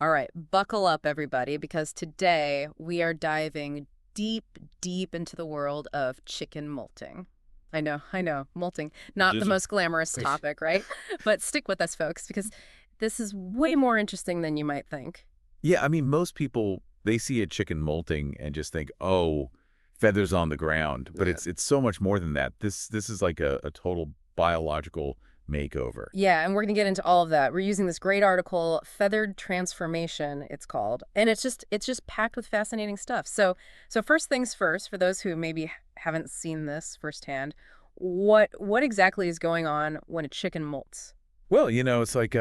All right, buckle up, everybody, because today we are diving deep, deep into the world of chicken molting. I know, molting, not the Just most glamorous topic, right? But stick with us, folks, because this is way more interesting than you might think. Yeah, I mean, most people, they see a chicken molting and just think, oh, feathers on the ground. But Yeah. it's so much more than that. This is like a total biological makeover. Yeah, and we're going to get into all of that. We're using this great article, Feathered Transformation, it's called, and it's just packed with fascinating stuff. So first things first, for those who maybe haven't seen this firsthand, what exactly is going on when a chicken molts? Well, it's like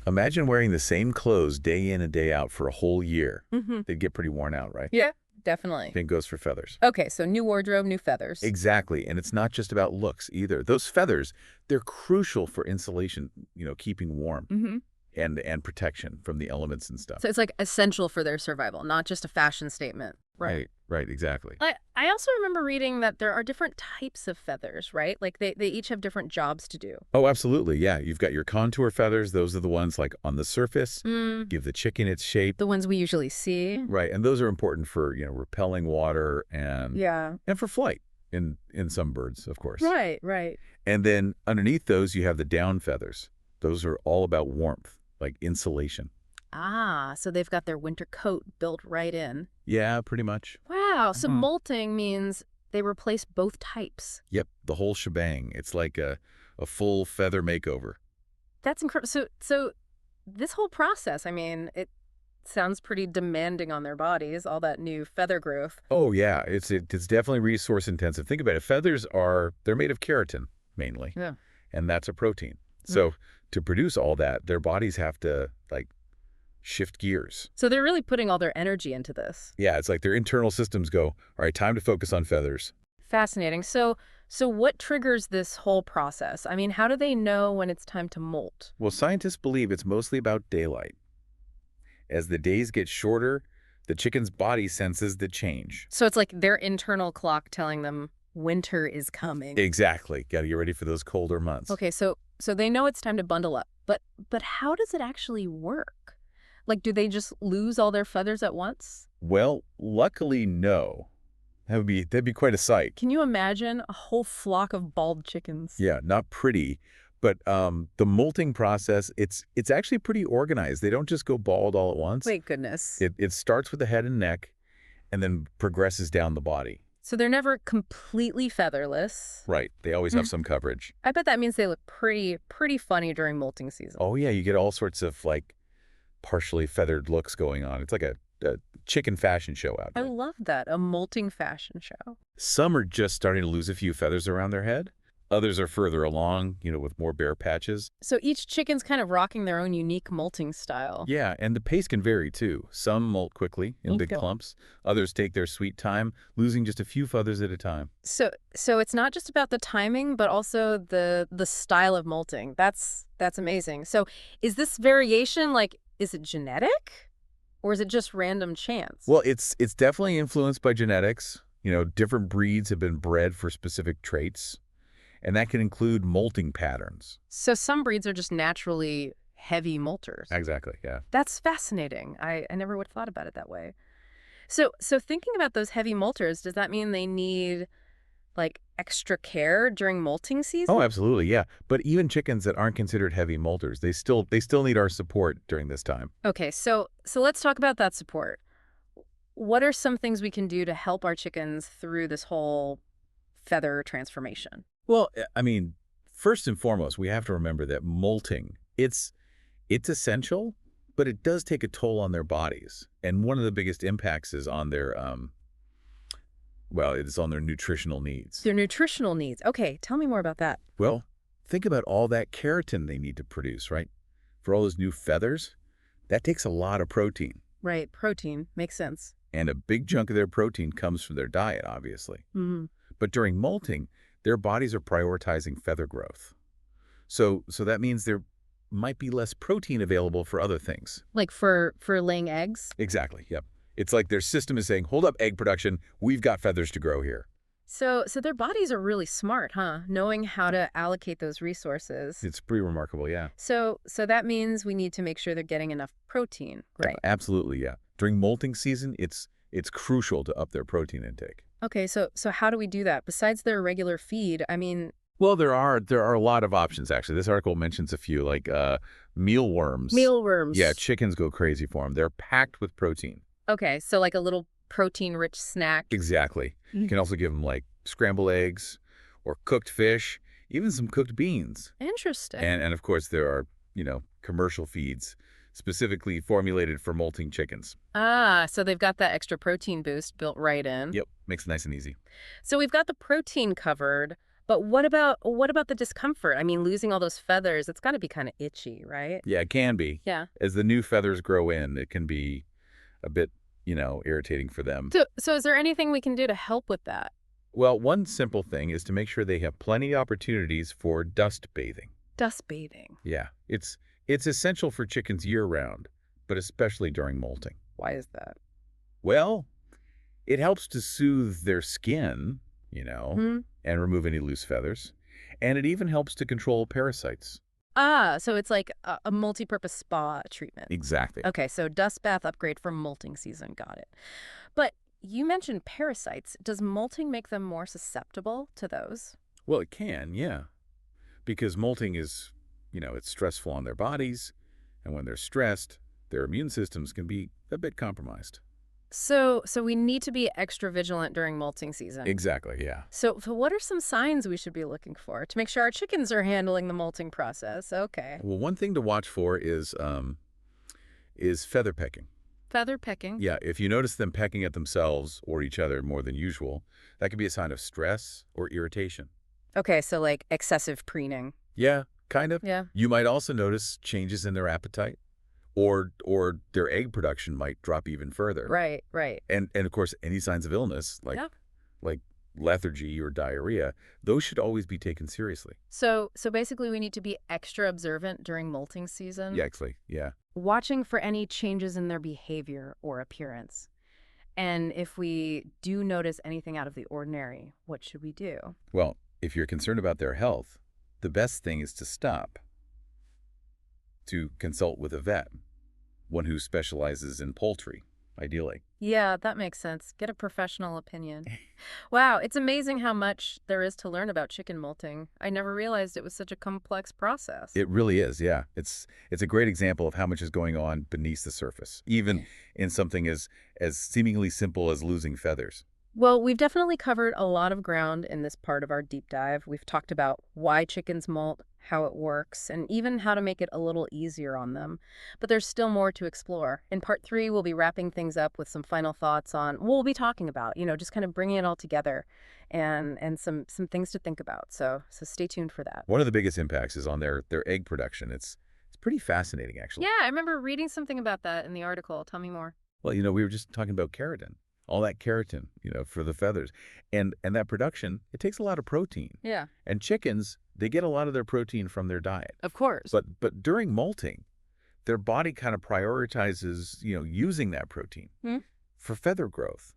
imagine wearing the same clothes day in and day out for a whole year. Hmm. They'd get pretty worn out, right? Yeah, definitely. Same goes for feathers. Okay, so new wardrobe, new feathers. Exactly. And it's not just about looks either. Those feathers, they're crucial for insulation, keeping warm Hmm. and protection from the elements and stuff. So it's like essential for their survival, not just a fashion statement. Right, exactly. I also remember reading that there are different types of feathers, right? Like they each have different jobs to do. Oh, absolutely. Yeah, you've got your contour feathers. Those are the ones like on the surface, Mm, give the chicken its shape. the ones we usually see. Right, and those are important for, repelling water Yeah. and for flight in some birds, of course. Right, right. And then underneath those, you have the down feathers. Those are all about warmth, like insulation. Ah, so they've got their winter coat built right in. Yeah, pretty much. Wow, so Mhm. molting means they replace both types. Yep, the whole shebang. It's like a full feather makeover. That's incredible. So this whole process, I mean, it sounds pretty demanding on their bodies, all that new feather growth. Oh yeah, it's definitely resource intensive. Think about it. They're made of keratin mainly, Yeah. and that's a protein. Mm. So to produce all that, their bodies have to like shift gears. So they're really putting all their energy into this. Yeah, it's like their internal systems go, all right, time to focus on feathers. Fascinating. So what triggers this whole process? I mean, how do they know when it's time to molt? Well, scientists believe it's mostly about daylight. As the days get shorter, the chicken's body senses the change. So it's like their internal clock telling them winter is coming. Exactly. Got to get ready for those colder months. Okay, so they know it's time to bundle up. But how does it actually work? Like, do they just lose all their feathers at once? Well, luckily, no. That'd be quite a sight. Can you imagine a whole flock of bald chickens? Yeah, not pretty, but the molting process, it's actually pretty organized. They don't just go bald all at once. Thank goodness. It starts with the head and neck, and then progresses down the body. So they're never completely featherless. Right. They always have some coverage. I bet that means they look pretty funny during molting season. Oh yeah, you get all sorts of like partially feathered looks going on. It's like a chicken fashion show out I there. love that. A molting fashion show. Some are just starting to lose a few feathers around their head. Others are further along, with more bare patches. So each chicken's kind of rocking their own unique molting style. Yeah, and the pace can vary too. Some molt quickly in big Okay. clumps. Others take their sweet time, losing just a few feathers at a time. So it's not just about the timing, but also the style of molting. That's amazing. So is this variation like, is it genetic or is it just random chance? Well, it's definitely influenced by genetics. Different breeds have been bred for specific traits, and that can include molting patterns. So some breeds are just naturally heavy molters. Exactly, yeah. That's fascinating. I never would have thought about it that way. So thinking about those heavy molters, does that mean they need like extra care during molting season? Oh, absolutely, yeah. But even chickens that aren't considered heavy molters, they still need our support during this time. Okay, so let's talk about that support. What are some things we can do to help our chickens through this whole feather transformation? Well, I mean, first and foremost, we have to remember that molting, it's essential, but it does take a toll on their bodies. And one of the biggest impacts is on their it's on their nutritional needs. Their nutritional needs. Okay, tell me more about that. Well, think about all that keratin they need to produce, right? For all those new feathers, that takes a lot of protein. Right, protein. Makes sense. And a big chunk of their protein comes from their diet, obviously. Hmm. But during molting, their bodies are prioritizing feather growth. So that means there might be less protein available for other things. Like for laying eggs? Exactly, yep. It's like their system is saying, hold up egg production, we've got feathers to grow here. So their bodies are really smart, huh? Knowing how to allocate those resources. It's pretty remarkable, yeah. So that means we need to make sure they're getting enough protein, right? Absolutely, yeah. During molting season, it's crucial to up their protein intake. Okay, so how do we do that? Besides their regular feed, I mean, Well, there are a lot of options, actually. This article mentions a few, like mealworms. Yeah, mealworms. chickens go crazy for them. They're packed with protein. Okay, so like a little protein-rich snack. Exactly. You Mm. can also give them, like, scrambled eggs or cooked fish, even some cooked beans. Interesting. And of course, there are, commercial feeds specifically formulated for molting chickens. Ah, so they've got that extra protein boost built right in. Yep, makes it nice and easy. So we've got the protein covered, but what about the discomfort? I mean, losing all those feathers, it's got to be kind of itchy, right? Yeah, it can be. Yeah. As the new feathers grow in, it can be a bit, irritating for them. So is there anything we can do to help with that? Well, one simple thing is to make sure they have plenty of opportunities for dust bathing. Dust bathing. Yeah, it's essential for chickens year-round, but especially during molting. Why is that? Well, it helps to soothe their skin, Hmm? and remove any loose feathers. And it even helps to control parasites. Ah, so it's like a multi-purpose spa treatment. Exactly. Okay, so dust bath upgrade for molting season. Got it. But you mentioned parasites. Does molting make them more susceptible to those? Well, it can, yeah. Because molting is, it's stressful on their bodies. And when they're stressed, their immune systems can be a bit compromised. So we need to be extra vigilant during molting season. Exactly, yeah. So what are some signs we should be looking for to make sure our chickens are handling the molting process? Okay. Well, one thing to watch for is feather pecking. Feather pecking. Yeah, if you notice them pecking at themselves or each other more than usual, that could be a sign of stress or irritation. Okay, so like excessive preening. Yeah, kind of. Yeah. You might also notice changes in their appetite, or their egg production might drop even further. Right, right. And of course, any signs of illness Yeah. like lethargy or diarrhea, those should always be taken seriously. So basically we need to be extra observant during molting season. Yeah, actually, yeah. Watching for any changes in their behavior or appearance. And if we do notice anything out of the ordinary, what should we do? Well, if you're concerned about their health, the best thing is to stop, to consult with a vet, one who specializes in poultry, ideally. Yeah, that makes sense. Get a professional opinion. Wow, it's amazing how much there is to learn about chicken molting. I never realized it was such a complex process. It really is, yeah. It's a great example of how much is going on beneath the surface, even in something as seemingly simple as losing feathers. Well, we've definitely covered a lot of ground in this part of our deep dive. We've talked about why chickens molt, how it works, and even how to make it a little easier on them. But there's still more to explore. In part 3, we'll be wrapping things up with some final thoughts on what we'll be talking about, just kind of bringing it all together and some things to think about. So stay tuned for that. One of the biggest impacts is on their egg production. It's pretty fascinating, actually. Yeah, I remember reading something about that in the article. Tell me more. Well, we were just talking about keratin, all that keratin, for the feathers. And that production, it takes a lot of protein. Yeah, And chickens, they get a lot of their protein from their diet. of course. But during molting, their body kind of prioritizes, using that protein Hmm? for feather growth.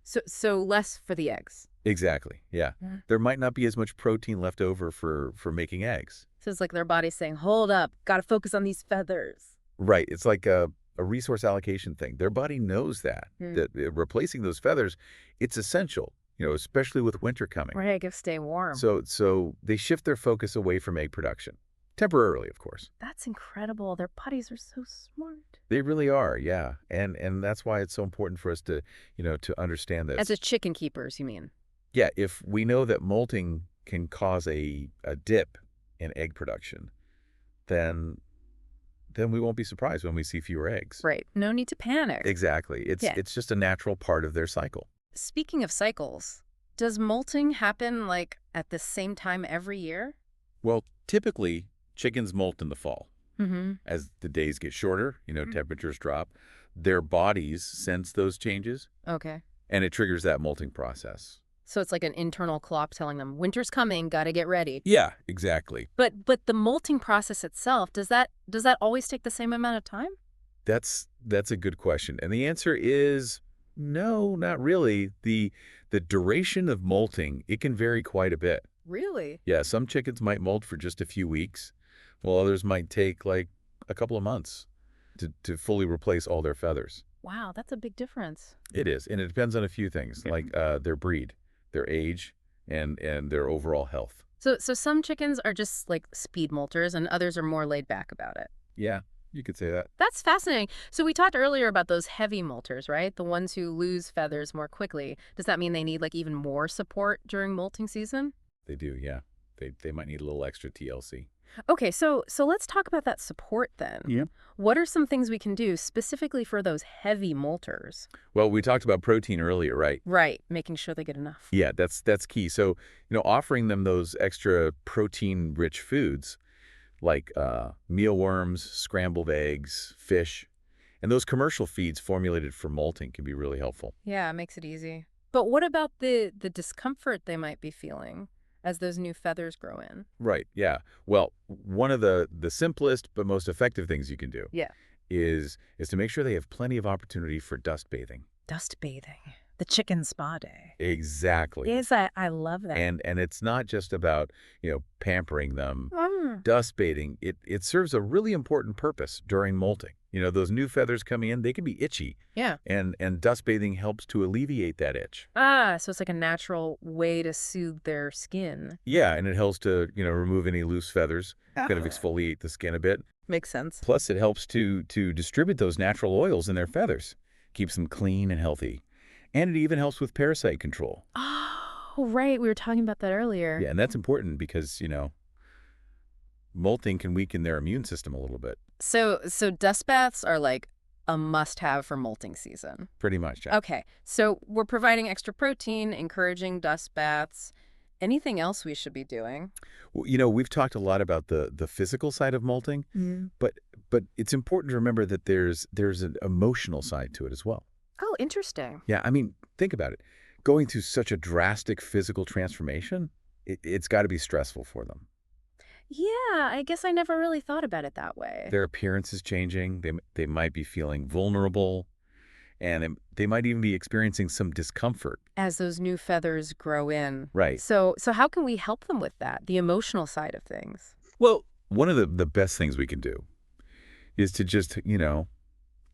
So less for the eggs. Exactly, yeah. Yeah. There might not be as much protein left over for making eggs. So it's like their body's saying, hold up, got to focus on these feathers. Right, it's like a resource allocation thing. Their body knows that replacing those feathers, it's essential, especially with winter coming. Where eggs stay warm. So they shift their focus away from egg production. Temporarily, of course. That's incredible. Their bodies are so smart. They really are, yeah. And that's why it's so important for us to, to understand this. As a chicken keepers, you mean? Yeah, if we know that molting can cause a dip in egg production, then we won't be surprised when we see fewer eggs. Right. No need to panic. Exactly. It's just a natural part of their cycle. Speaking of cycles, does molting happen like at the same time every year? Well, typically, chickens molt in the fall. Mm-hmm. As the days get shorter, temperatures drop, their bodies sense those changes, Okay. and it triggers that molting process. So it's like an internal clock telling them, winter's coming, gotta get ready. Yeah, exactly. But the molting process itself, does that always take the same amount of time? That's a good question. And the answer is No, not really. The duration of molting, it can vary quite a bit. Really? Yeah, some chickens might molt for just a few weeks, while others might take like a couple of months to fully replace all their feathers. Wow, that's a big difference. It is, and it depends on a few things, like their breed, their age, and their overall health. So some chickens are just like speed molters and others are more laid back about it. Yeah, you could say that. That's fascinating. So we talked earlier about those heavy molters, right? The ones who lose feathers more quickly. Does that mean they need like even more support during molting season? They do, yeah. They might need a little extra TLC. Okay, so let's talk about that support then. Yeah. What are some things we can do specifically for those heavy molters? Well, we talked about protein earlier, right? Right, making sure they get enough. Yeah, that's key. So, offering them those extra protein-rich foods like mealworms, scrambled eggs, fish, and those commercial feeds formulated for molting can be really helpful. Yeah, it makes it easy. But what about the discomfort they might be feeling as those new feathers grow in? Right, yeah. Well, one of the simplest but most effective things you can do Yeah. is to make sure they have plenty of opportunity for dust bathing. Dust bathing. The chicken spa day. Exactly. Yes, I love that. And it's not just about, pampering them. Mm. Dust bathing, it serves a really important purpose during molting. Those new feathers coming in, they can be itchy, Yeah. and dust bathing helps to alleviate that itch. Ah, so it's like a natural way to soothe their skin. Yeah, and it helps to, remove any loose feathers, kind of exfoliate the skin a bit. Makes sense. Plus, it helps to distribute those natural oils in their feathers, keeps them clean and healthy. And it even helps with parasite control. Oh, right. We were talking about that earlier. Yeah, and that's important because, molting can weaken their immune system a little bit. So dust baths are like a must-have for molting season. Pretty much, Jack. Okay, so we're providing extra protein, encouraging dust baths. Anything else we should be doing? Well, we've talked a lot about the physical side of molting, but it's important to remember that there's an emotional side to it as well. Oh, interesting. Yeah, I mean, think about it. Going through such a drastic physical transformation, it's got to be stressful for them. Yeah, I guess I never really thought about it that way. Their appearance is changing. They might be feeling vulnerable, and they might even be experiencing some discomfort. As those new feathers grow in. Right. So how can we help them with that, the emotional side of things? Well, one of the best things we can do is to just,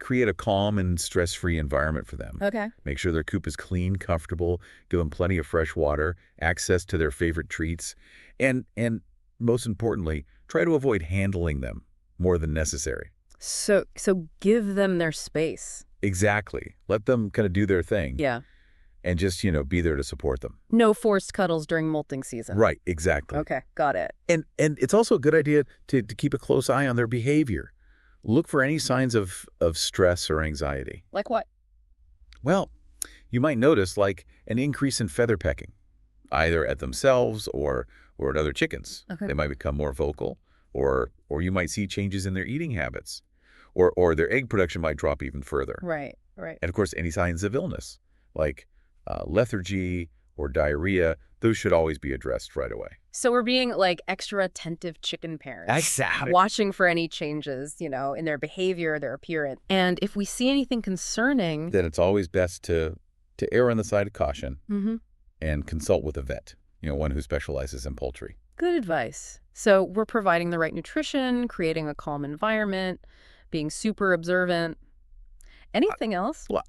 create a calm and stress-free environment for them. Okay. Make sure their coop is clean, comfortable, give them plenty of fresh water, access to their favorite treats, and most importantly, try to avoid handling them more than necessary. So give them their space. Exactly. Let them kind of do their thing. Yeah. And just, be there to support them. No forced cuddles during molting season. Right, exactly. Okay, got it. And it's also a good idea to keep a close eye on their behavior. Look for any signs of stress or anxiety. Like what? Well, you might notice like an increase in feather pecking, either at themselves or at other chickens. Okay. They might become more vocal, or you might see changes in their eating habits, or their egg production might drop even further. Right. And of course, any signs of illness, like lethargy or diarrhea, those should always be addressed right away. So we're being like extra attentive chicken parents. Exactly. Watching for any changes, in their behavior, their appearance. And if we see anything concerning, Then it's always best to err on the side of caution and consult with a vet, one who specializes in poultry. good advice. So we're providing the right nutrition, creating a calm environment, being super observant. Anything else? Well,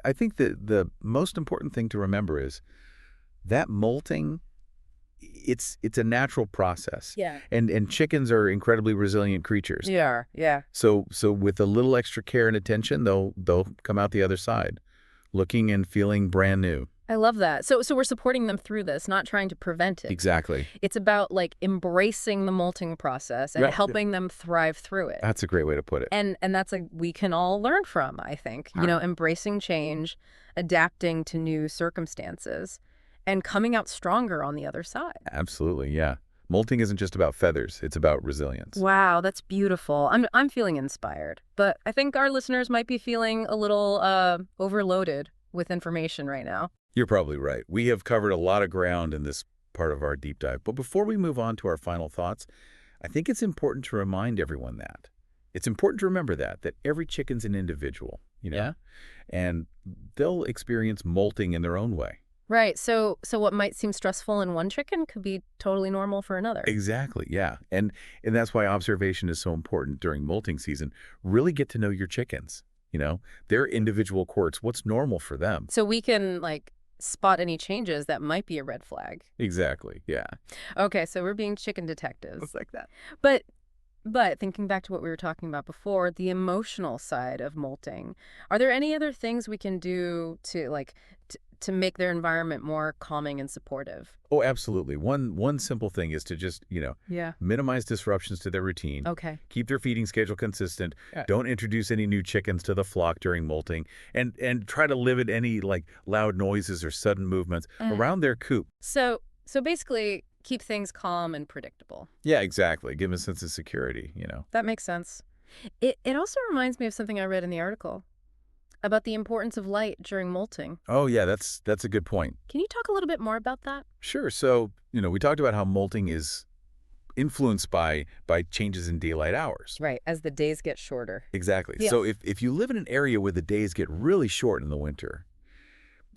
I think that the most important thing to remember is that molting, it's a natural process. Yeah. And chickens are incredibly resilient creatures. Yeah. So with a little extra care and attention, they'll come out the other side, looking and feeling brand new. I love that. So we're supporting them through this, not trying to prevent it. Exactly. It's about like embracing the molting process and Right. helping them thrive through it. That's a great way to put it. And that's like we can all learn from, I think. Embracing change, adapting to new circumstances, and coming out stronger on the other side. Absolutely, yeah. Molting isn't just about feathers, it's about resilience. Wow, that's beautiful. I'm feeling inspired, but I think our listeners might be feeling a little overloaded with information right now. You're probably right. We have covered a lot of ground in this part of our deep dive. But before we move on to our final thoughts, I think it's important to remind everyone that It's important to remember that every chicken's an individual, Yeah. and they'll experience molting in their own way. Right. So what might seem stressful in one chicken could be totally normal for another. Exactly, yeah. And that's why observation is so important during molting season. Really get to know your chickens, their individual quirks, what's normal for them. So we can like spot any changes that might be a red flag. Exactly, yeah. Okay, so we're being chicken detectives. It's like that. But but thinking back to what we were talking about before, the emotional side of molting, are there any other things we can do to to make their environment more calming and supportive? Oh, absolutely. One simple thing is to just, Yeah. minimize disruptions to their routine. Okay. Keep their feeding schedule consistent. Yeah. Don't introduce any new chickens to the flock during molting, and try to limit any loud noises or sudden movements around their coop. So basically keep things calm and predictable. Yeah, exactly. Give them a sense of security, That makes sense. It also reminds me of something I read in the article about the importance of light during molting. Oh, yeah, that's a good point. Can you talk a little bit more about that? Sure. So, we talked about how molting is influenced by changes in daylight hours. Right, as the days get shorter. Exactly. Yeah. So if you live in an area where the days get really short in the winter,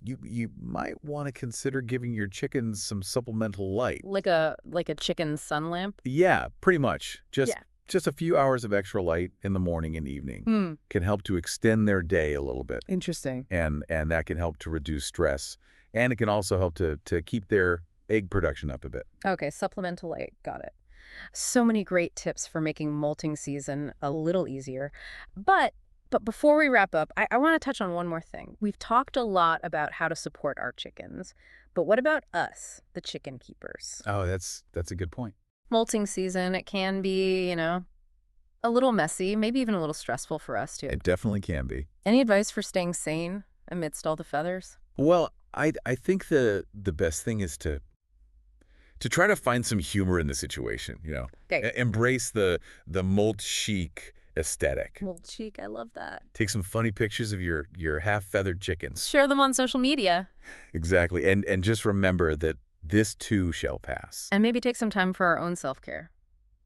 you might want to consider giving your chickens some supplemental light. Like a chicken sun lamp? Yeah, pretty much. Just Yeah. just a few hours of extra light in the morning and evening Hmm. can help to extend their day a little bit. Interesting. And that can help to reduce stress. And it can also help to keep their egg production up a bit. Okay, supplemental light. Got it. So many great tips for making molting season a little easier. But before we wrap up, I want to touch on one more thing. We've talked a lot about how to support our chickens, but what about us, the chicken keepers? Oh, that's a good point. Molting season, it can be, a little messy, maybe even a little stressful for us too. It definitely can be. Any advice for staying sane amidst all the feathers? Well, I think the best thing is to try to find some humor in the situation, Okay. Embrace the molt chic aesthetic. Molt chic, I love that. Take some funny pictures of your half-feathered chickens. Share them on social media. Exactly. And just remember that this too shall pass. And maybe take some time for our own self-care.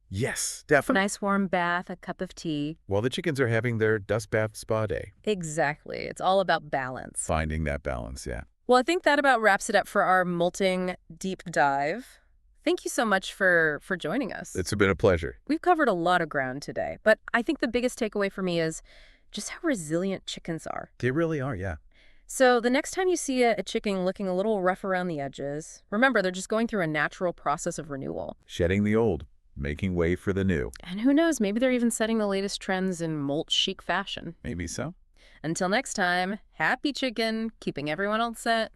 Yes, definitely. Nice warm bath, a cup of tea. While the chickens are having their dust bath spa day. Exactly. It's all about balance. Finding that balance, yeah. Well, I think that about wraps it up for our molting deep dive. Thank you so much for joining us. It's been a pleasure. We've covered a lot of ground today, but I think the biggest takeaway for me is just how resilient chickens are. They really are, yeah. So the next time you see a chicken looking a little rough around the edges, remember they're just going through a natural process of renewal. Shedding the old, making way for the new. And who knows, maybe they're even setting the latest trends in molt chic fashion. Maybe so. Until next time, happy chicken, keeping everyone else set.